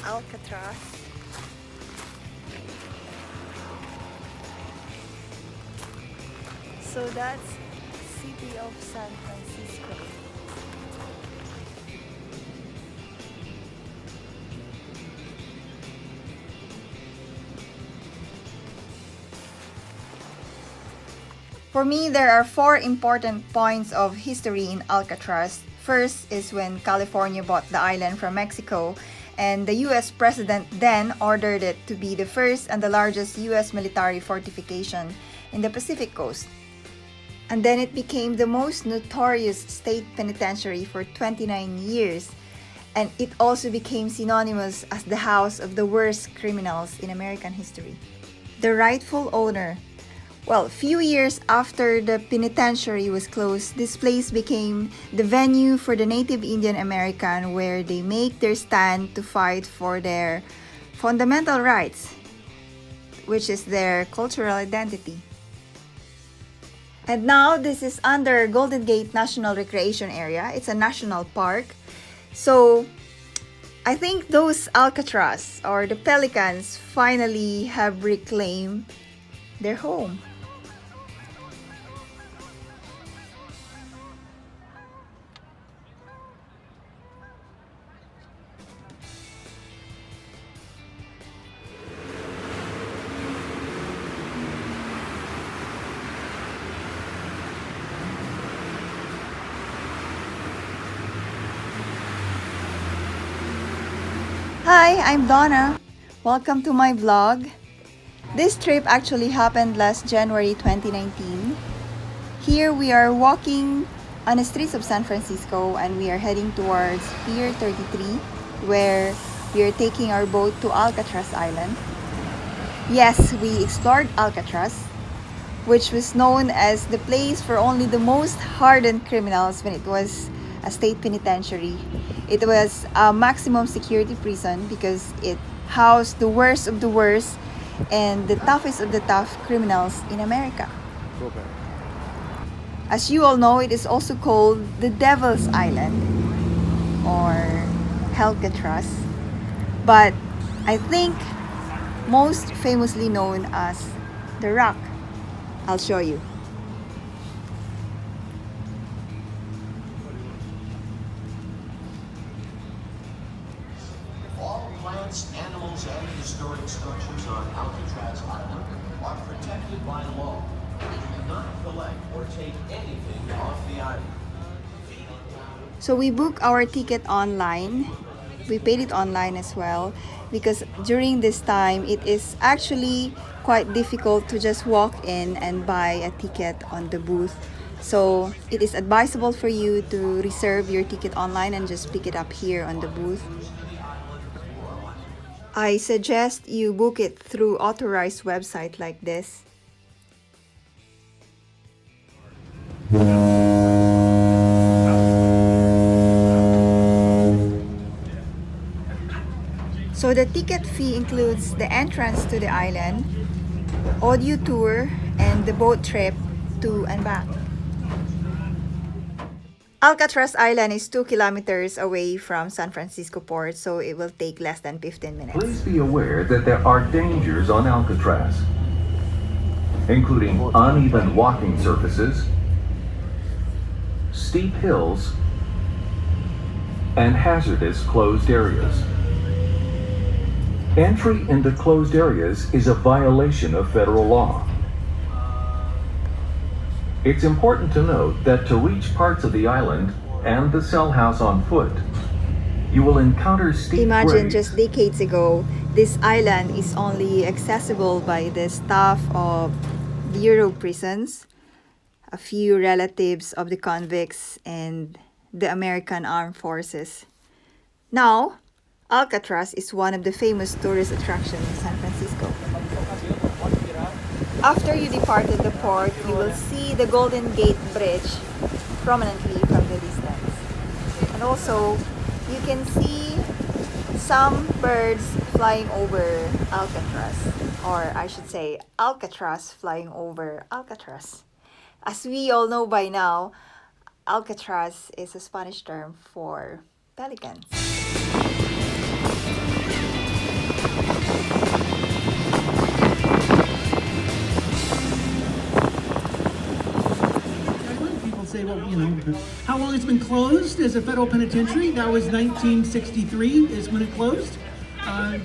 Alcatraz. So that's city of San Francisco. For me, there are four important points of history in Alcatraz. First is when California bought the island from Mexico, and the US president then ordered it to be the first and the largest US military fortification in the Pacific coast. And then it became the most notorious state penitentiary for 29 years, and it also became synonymous as the house of the worst criminals in American history. The rightful owner. Well, few years after the penitentiary was closed, this place became the venue for the Native Indian American where they make their stand to fight for their fundamental rights, which is their cultural identity. And now this is under Golden Gate National Recreation Area. It's a national park. So I think those Alcatraz or the Pelicans finally have reclaimed their home. Hi, I'm Donna. Welcome to my vlog. This trip actually happened last January 2019. Here we are walking on the streets of San Francisco and we are heading towards Pier 33 where we are taking our boat to Alcatraz Island. Yes, we explored Alcatraz, which was known as the place for only the most hardened criminals when it was a state penitentiary. It was a maximum security prison because it housed the worst of the worst and the toughest of the tough criminals in America. As you all know, it is also called the Devil's Island or Alcatraz, but I think most famously known as the Rock. I'll show you. All plants, animals, and historic structures on Alcatraz Island are protected by law. Do not collect or take anything off the island. So we book our ticket online. We paid it online as well because during this time it is actually quite difficult to just walk in and buy a ticket on the booth. So it is advisable for you to reserve your ticket online and just pick it up here on the booth. I suggest you book it through authorized website like this. So the ticket fee includes the entrance to the island, audio tour, and the boat trip to and back. Alcatraz Island is 2 kilometers away from San Francisco Port, so it will take less than 15 minutes. Please be aware that there are dangers on Alcatraz, including uneven walking surfaces, steep hills, and hazardous closed areas. Entry into closed areas is a violation of federal law. It's important to note that to reach parts of the island and the cell house on foot, you will encounter steep Imagine grades. just decades ago, this island is only accessible by the staff of Bureau prisons, a few relatives of the convicts, and the American Armed Forces. Now, Alcatraz is one of the famous tourist attractions in San Francisco. After you departed the port, you will see the Golden Gate Bridge prominently from the distance. And also, you can see some birds flying over Alcatraz, or I should say Alcatraz flying over Alcatraz. As we all know by now, Alcatraz is a Spanish term for pelicans. you know. How long it's been closed as a federal penitentiary? That was 1963 is when it closed. Oh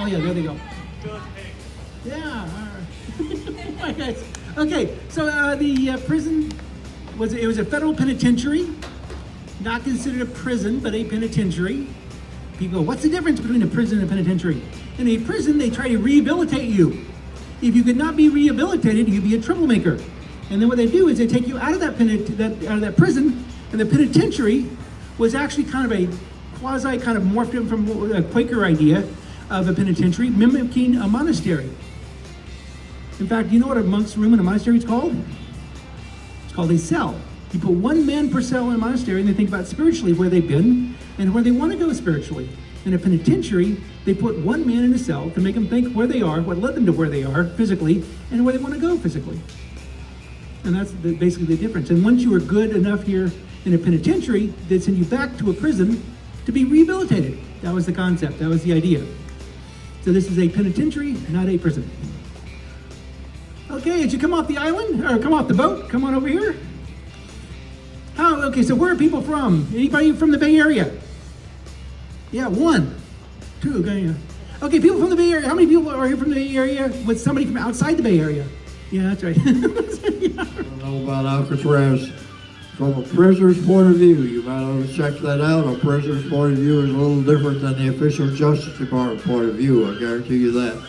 yeah, there they go. Yeah, all right. Okay, so the prison was a federal penitentiary, not considered a prison, but a penitentiary. People go, what's the difference between a prison and a penitentiary? In a prison, they try to rehabilitate you. If you could not be rehabilitated, you'd be a troublemaker. And then what they do is they take you out of that prison, and the penitentiary was actually kind of a quasi kind of morphed in from a Quaker idea of a penitentiary, mimicking a monastery. In fact, you know what a monk's room in a monastery is called? It's called a cell. You put one man per cell in a monastery, and they think about spiritually where they've been and where they want to go spiritually. In a penitentiary, they put one man in a cell to make them think where they are, what led them to where they are physically, and where they want to go physically. And that's basically the difference. And once you are good enough here in a penitentiary, they send you back to a prison to be rehabilitated. That was the concept. That was the idea. So this is a penitentiary, not a prison. Okay, as you come off the island, or come off the boat, come on over here. Okay, so where are people from? Anybody from the Bay Area? Yeah, 1, 2, okay, people from the Bay Area. How many people are here from the Bay Area with somebody from outside the Bay Area? Yeah, that's right. I don't know about Alcatraz. From a prisoner's point of view, you might want to check that out. A prisoner's point of view is a little different than the official Justice Department point of view, I guarantee you that.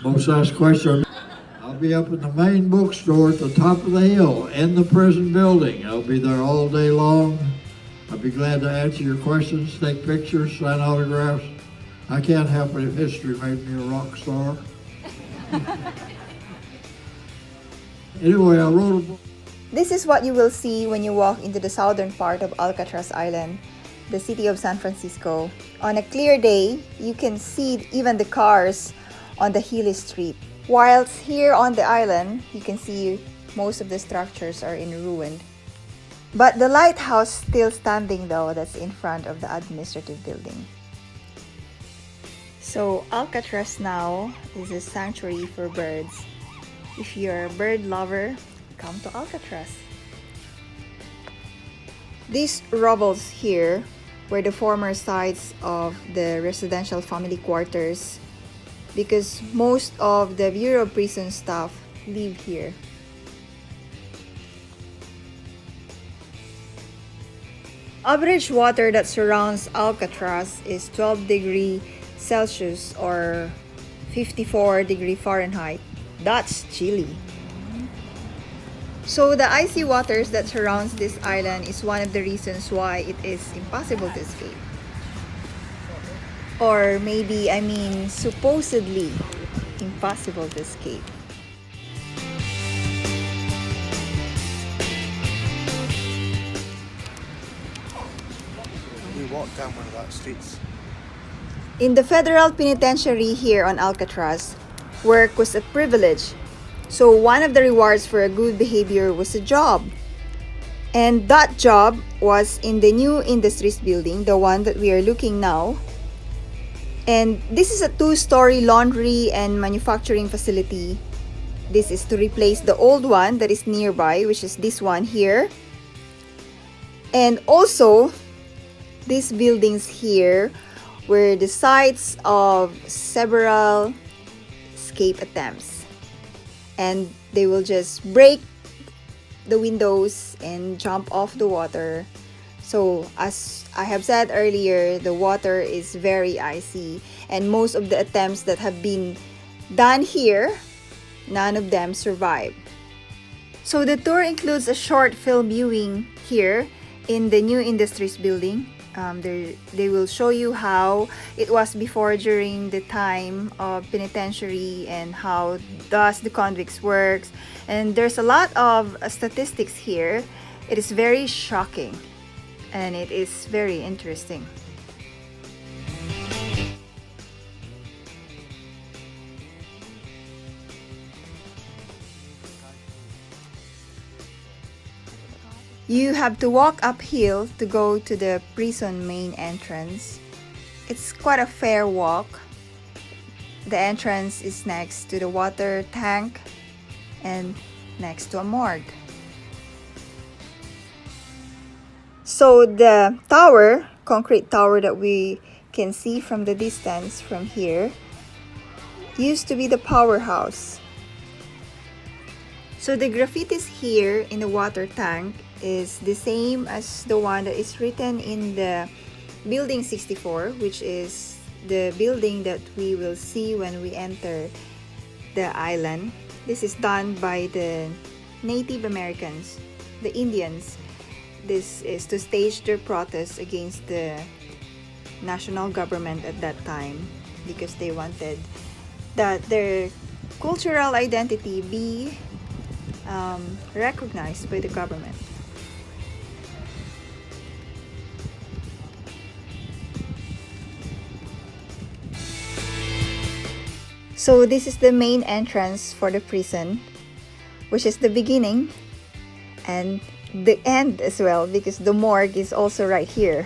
Most asked question, I'll be up in the main bookstore at the top of the hill in the prison building. I'll be there all day long. I'll be glad to answer your questions, take pictures, sign autographs. I can't help it if history made me a rock star. Anyway, I wrote a book. This is what you will see when you walk into the southern part of Alcatraz Island, the city of San Francisco. On a clear day, you can see even the cars on the hilly street. Whilst here on the island, you can see most of the structures are in ruin. But the lighthouse still standing though, that's in front of the administrative building. So Alcatraz now is a sanctuary for birds. If you're a bird lover, come to Alcatraz. These rubbles here were the former sites of the residential family quarters because most of the Bureau of Prison staff live here. Average water that surrounds Alcatraz is 12 degrees Celsius or 54 degrees Fahrenheit. That's chilly. So the icy waters that surrounds this island is one of the reasons why it is impossible to escape. Or maybe, supposedly impossible to escape. We walked down one of those streets. In the federal penitentiary here on Alcatraz, work was a privilege. So one of the rewards for a good behavior was a job. And that job was in the new Industries building, the one that we are looking now. And this is a 2-story laundry and manufacturing facility. This is to replace the old one that is nearby, which is this one here. And also, these buildings here were the sites of several escape attempts. And they will just break the windows and jump off the water. So as I have said earlier, the water is very icy, and most of the attempts that have been done here, none of them survive. So the tour includes a short film viewing here in the new Industries building. They will show you how it was before during the time of penitentiary and how does the convicts works. And there's a lot of statistics here. It is very shocking and it is very interesting. You have to walk uphill to go to the prison main entrance. It's quite a fair walk. The entrance is next to the water tank and next to a morgue. So the tower, concrete tower that we can see from the distance from here, used to be the powerhouse. So the graffitis here in the water tank is the same as the one that is written in the building 64, which is the building that we will see when we enter the island. This is done by the Native Americans, the Indians. This is to stage their protest against the national government at that time, because they wanted that their cultural identity be recognized by the government. So this is the main entrance for the prison, which is the beginning and the end as well, because the morgue is also right here.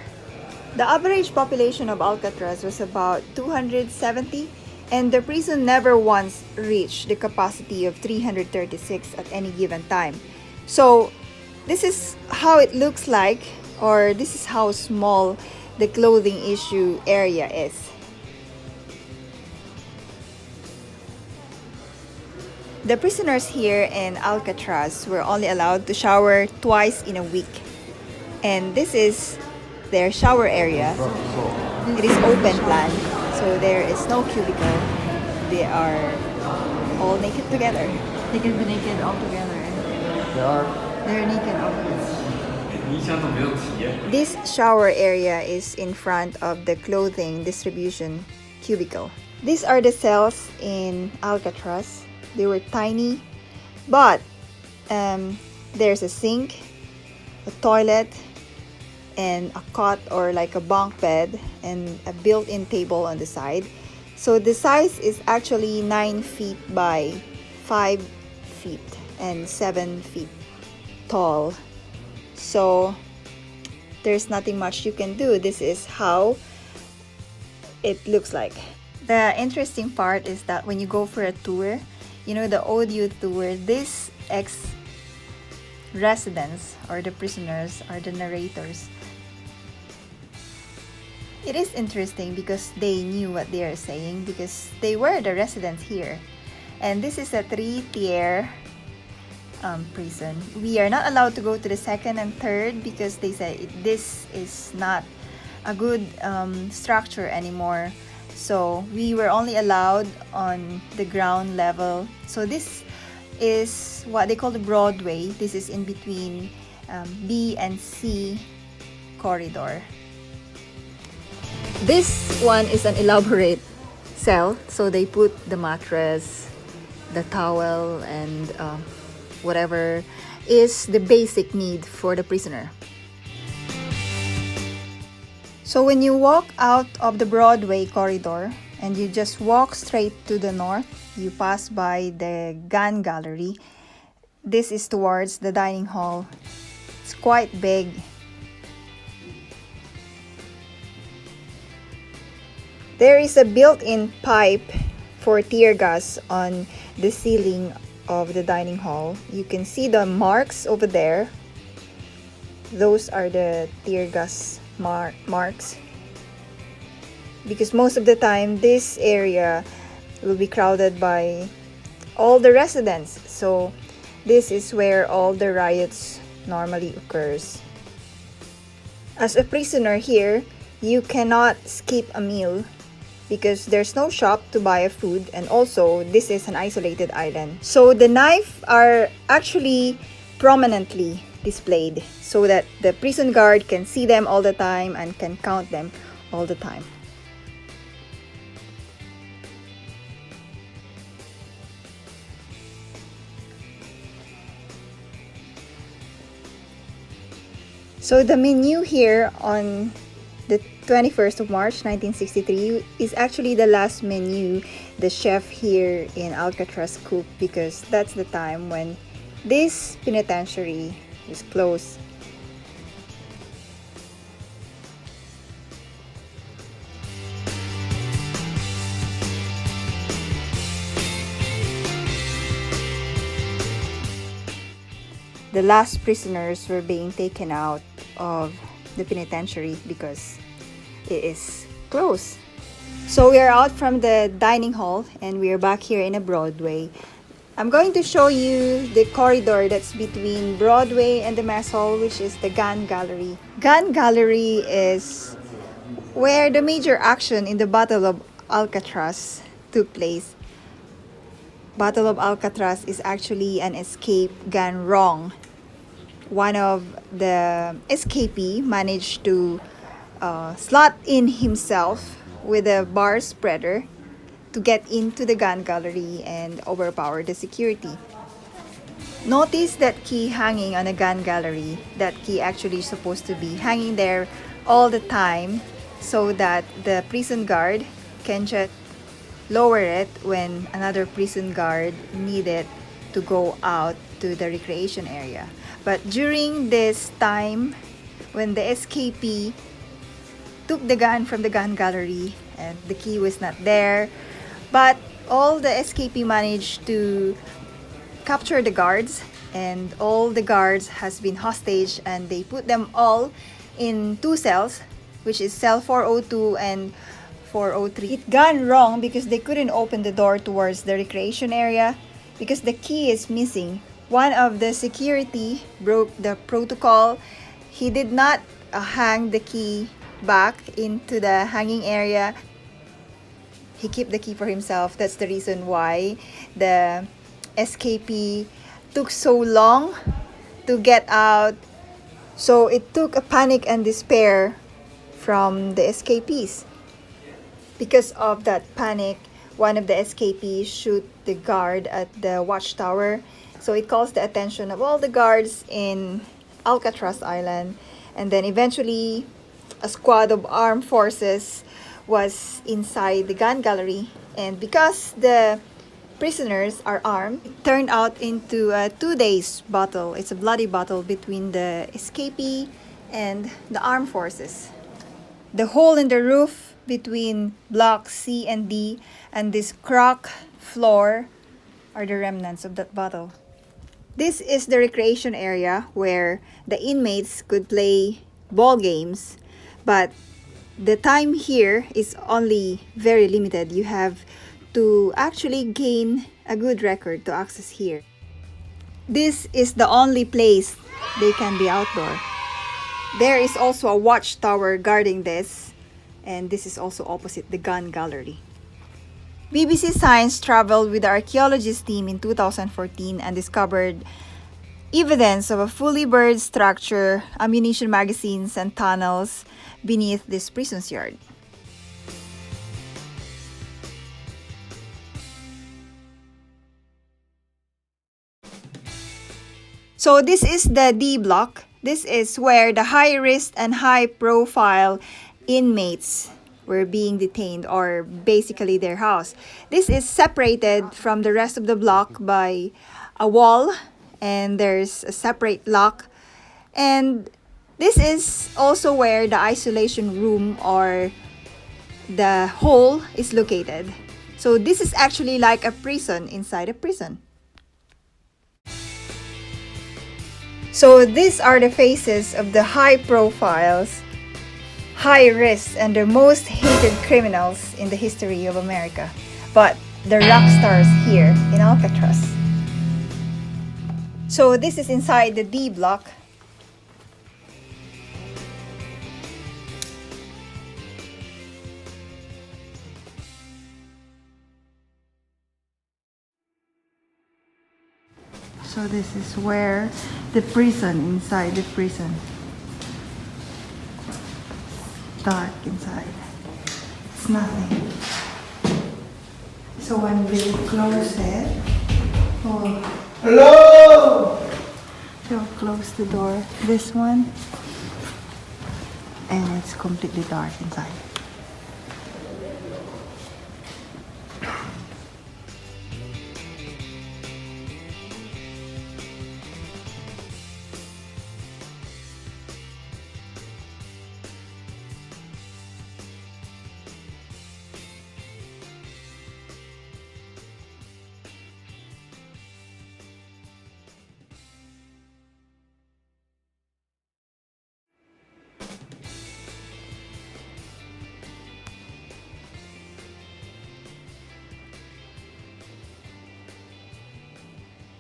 The average population of Alcatraz was about 270, and the prison never once reached the capacity of 336 at any given time. So this is how it looks like, or this is how small the clothing issue area is. The prisoners here in Alcatraz were only allowed to shower twice in a week. And this is their shower area. It is open plan, so there is no cubicle. They are all naked together. They can be naked all together. They're naked all together. This shower area is in front of the clothing distribution cubicle. These are the cells in Alcatraz. They were tiny, but there's a sink, a toilet, and a cot or like a bunk bed, and a built-in table on the side. So the size is actually 9 feet by 5 feet and 7 feet tall. So there's nothing much you can do. This is how it looks like. The interesting part is that when you go for a tour, you know, the audio tour, this ex-residents or the prisoners are the narrators. It is interesting because they knew what they are saying, because they were the residents here. And this is a 3-tier prison. We are not allowed to go to the second and third because they say this is not a good structure anymore. So we were only allowed on the ground level. So this is what they call the Broadway. This is in between B and C corridor. This one is an elaborate cell. So they put the mattress, the towel, and whatever is the basic need for the prisoner. So when you walk out of the Broadway corridor and you just walk straight to the north, you pass by the gun gallery. This is towards the dining hall. It's quite big. There is a built-in pipe for tear gas on the ceiling of the dining hall. You can see the marks over there. Those are the tear gas marks, because most of the time this area will be crowded by all the residents. So this is where all the riots normally occurs. As a prisoner here, you cannot skip a meal because there's no shop to buy a food, and also this is an isolated island. So the knife are actually prominently displayed so that the prison guard can see them all the time and can count them all the time. So the menu here on the 21st of March 1963 is actually the last menu the chef here in Alcatraz cooked, because that's the time when this penitentiary is closed. The last prisoners were being taken out of the penitentiary because it is closed. So we are out from the dining hall and we are back here in a Broadway. I'm going to show you the corridor that's between Broadway and the mess hall, which is the gun gallery. Gun gallery is where the major action in the Battle of Alcatraz took place. Battle of Alcatraz is actually an escape gone wrong. One of the escapee managed to slot in himself with a bar spreader to get into the gun gallery and overpower the security. Notice that key hanging on a gun gallery. That key actually is supposed to be hanging there all the time so that the prison guard can just lower it when another prison guard needed to go out to the recreation area. But during this time, when the escapee took the gun from the gun gallery and the key was not there, but all the escapee managed to capture the guards, and all the guards has been hostage, and they put them all in two cells, which is cell 402 and 403. It gone wrong because they couldn't open the door towards the recreation area because the key is missing. One of the security broke the protocol. He did not hang the key back into the hanging area. He kept the key for himself. That's the reason why the escapee took so long to get out. So it took a panic and despair from the escapees. Because of that panic, one of the escapees shoot the guard at the watchtower. So it calls the attention of all the guards in Alcatraz Island. And then eventually, a squad of armed forces was inside the gun gallery. And because the prisoners are armed, it turned out into a 2-day battle. It's a bloody battle between the escapee and the armed forces. The hole in the roof between block C and D and this crack floor are the remnants of that battle. This is the recreation area where the inmates could play ball games, but the time here is only very limited. You have to actually gain a good record to access here. This is the only place they can be outdoor. There is also a watchtower guarding this, and this is also opposite the gun gallery. BBC Science traveled with the archaeologist team in 2014 and discovered evidence of a fully buried structure, ammunition magazines, and tunnels beneath this prison's yard. So this is the D block. This is where the high-risk and high-profile inmates were being detained, or basically their house. This is separated from the rest of the block by a wall, and there's a separate lock. And this is also where the isolation room or the hole is located. So this is actually like a prison inside a prison. So these are the faces of the high profiles, high risk, and the most hated criminals in the history of America. But the rock stars here in Alcatraz. So this is inside the D block. So this is where the prison, inside the prison. Dark inside. It's nothing. So when they close it, hello! They'll close the door, this one, and it's completely dark inside.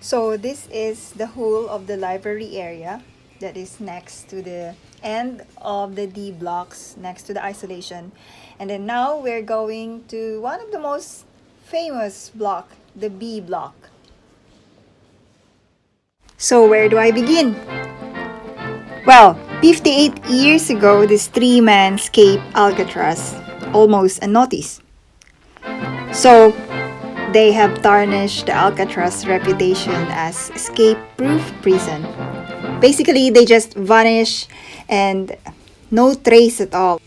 So this is the whole of the library area that is next to the end of the D blocks, next to the isolation. And then now we're going to one of the most famous block, the B block. So where do I begin? Well, 58 years ago, this three-man escaped Alcatraz, almost unnoticed. So they have tarnished the Alcatraz reputation as escape-proof prison. Basically, they just vanish and no trace at all.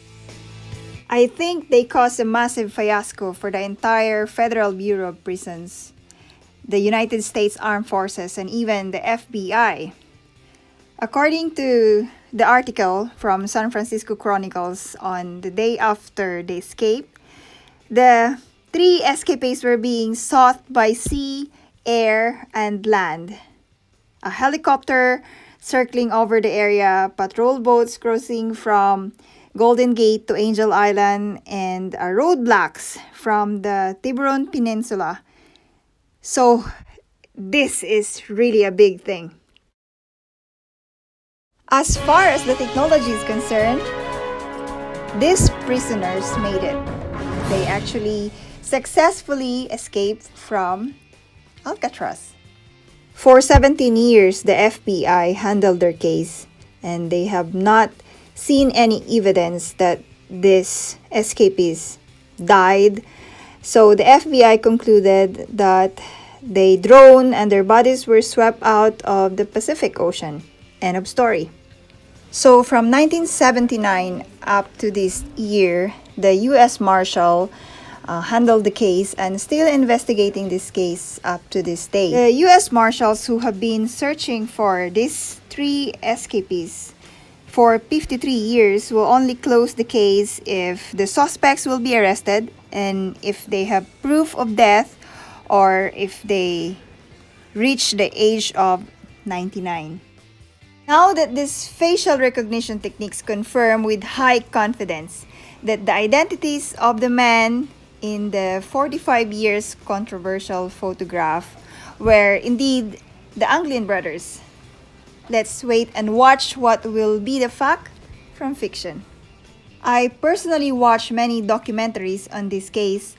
I think they caused a massive fiasco for the entire Federal Bureau of Prisons, the United States Armed Forces, and even the FBI. According to the article from San Francisco Chronicles, on the day after they escaped, the three escapees were being sought by sea, air, and land. A helicopter circling over the area, patrol boats crossing from Golden Gate to Angel Island, and roadblocks from the Tiburon Peninsula. So this is really a big thing. As far as the technology is concerned, these prisoners made it. They actually successfully escaped from Alcatraz. For 17 years, the FBI handled their case, and they have not seen any evidence that these escapees died. So the FBI concluded that they drowned and their bodies were swept out of the Pacific Ocean. End of story. So from 1979 up to this year, the U.S. Marshal handled the case and still investigating this case up to this day. The U.S. Marshals who have been searching for these three escapees for 53 years will only close the case if the suspects will be arrested and if they have proof of death or if they reach the age of 99. Now that these facial recognition techniques confirm with high confidence that the identities of the men in the 45 years controversial photograph were indeed the Anglin brothers. Let's wait and watch what will be the fact from fiction. I personally watched many documentaries on this case.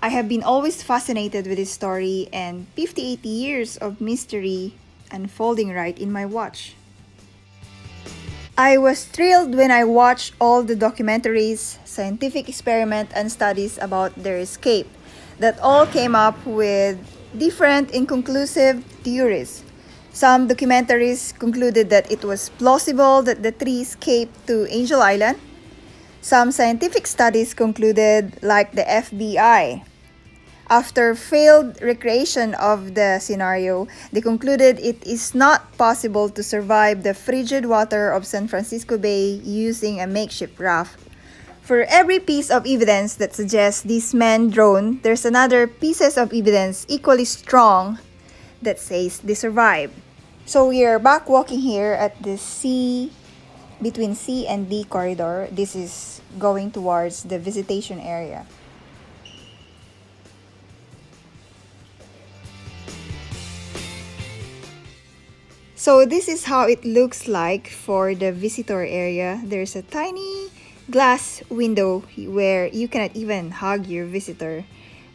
I have been always fascinated with this story and 58 years of mystery unfolding right in my watch. I was thrilled when I watched all the documentaries, scientific experiments, and studies about their escape that all came up with different inconclusive theories. Some documentaries concluded that it was plausible that the three escaped to Angel Island. Some scientific studies concluded, like the FBI, after failed recreation of the scenario, they concluded it is not possible to survive the frigid water of San Francisco Bay using a makeshift raft. For every piece of evidence that suggests these men drowned, there's another pieces of evidence equally strong that says they survived. So we are back walking here at the C, between C and D corridor. This is going towards the visitation area. So this is how it looks like for the visitor area. There's a tiny glass window where you cannot even hug your visitor.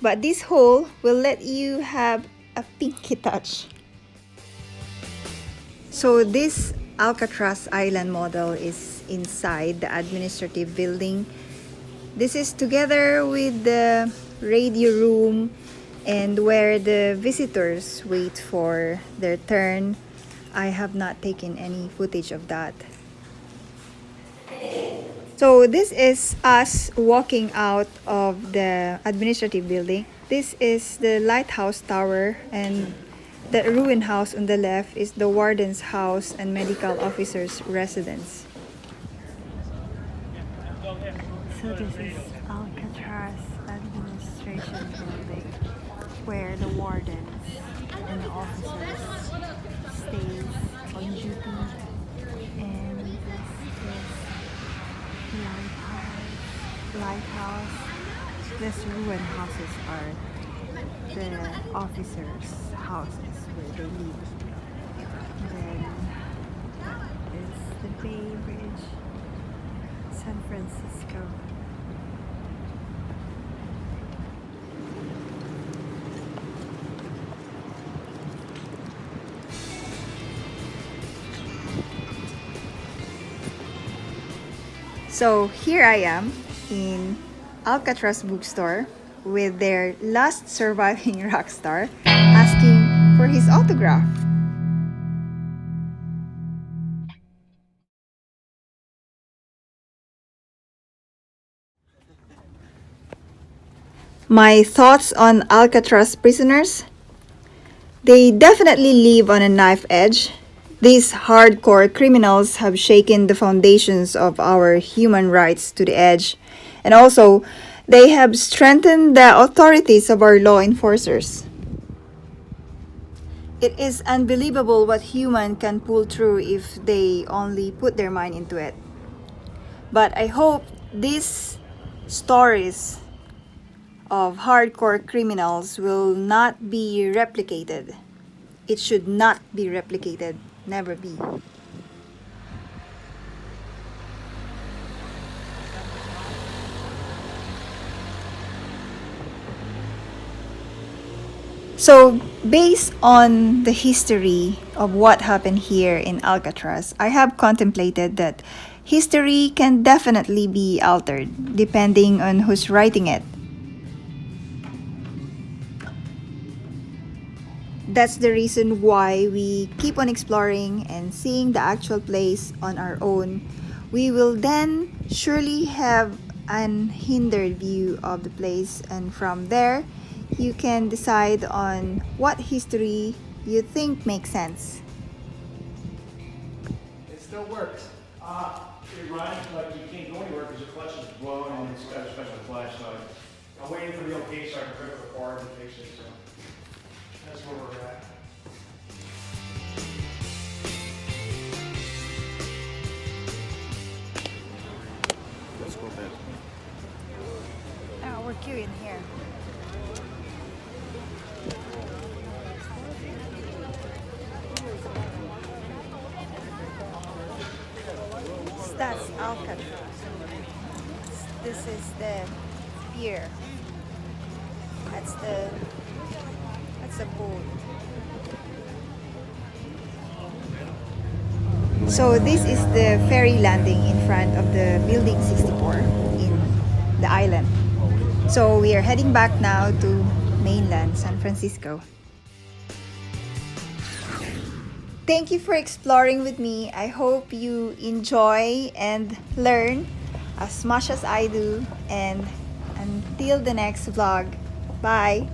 But this hole will let you have a pinky touch. So this Alcatraz Island model is inside the administrative building. This is together with the radio room and where the visitors wait for their turn. I have not taken any footage of that. So this is us walking out of the administrative building. This is the lighthouse tower, and the ruined house on the left is the warden's house and medical officer's residence. So this is Alcatraz administration building where the wardens and the officers stays on duty, and this is lighthouse. These ruined houses are the officers' houses where they live. Then that is the Bay Bridge, San Francisco. So here I am in Alcatraz bookstore with their last surviving rock star asking for his autograph. My thoughts on Alcatraz prisoners? They definitely live on a knife edge. These hardcore criminals have shaken the foundations of our human rights to the edge. And also, they have strengthened the authorities of our law enforcers. It is unbelievable what human can pull through if they only put their mind into it. But I hope these stories of hardcore criminals will not be replicated. It should not be replicated. Never be. So, based on the history of what happened here in Alcatraz, I have contemplated that history can definitely be altered depending on who's writing it. That's the reason why we keep on exploring and seeing the actual place on our own. We will then surely have an unhindered view of the place, and from there, you can decide on what history you think makes sense. It still works. It runs, but you can't go anywhere because the clutch is blown and it's got a special clutch. So I'm waiting for the okay so I can put it apart and fix it. So that's where we're at. Let's go back. Oh, we're queuing here. That's Alcatraz. This is the pier. That's a boat. So this is the ferry landing in front of the building 64 in the island. So we are heading back now to mainland San Francisco. Thank you for exploring with me. I hope you enjoy and learn as much as I do. And until the next vlog, bye!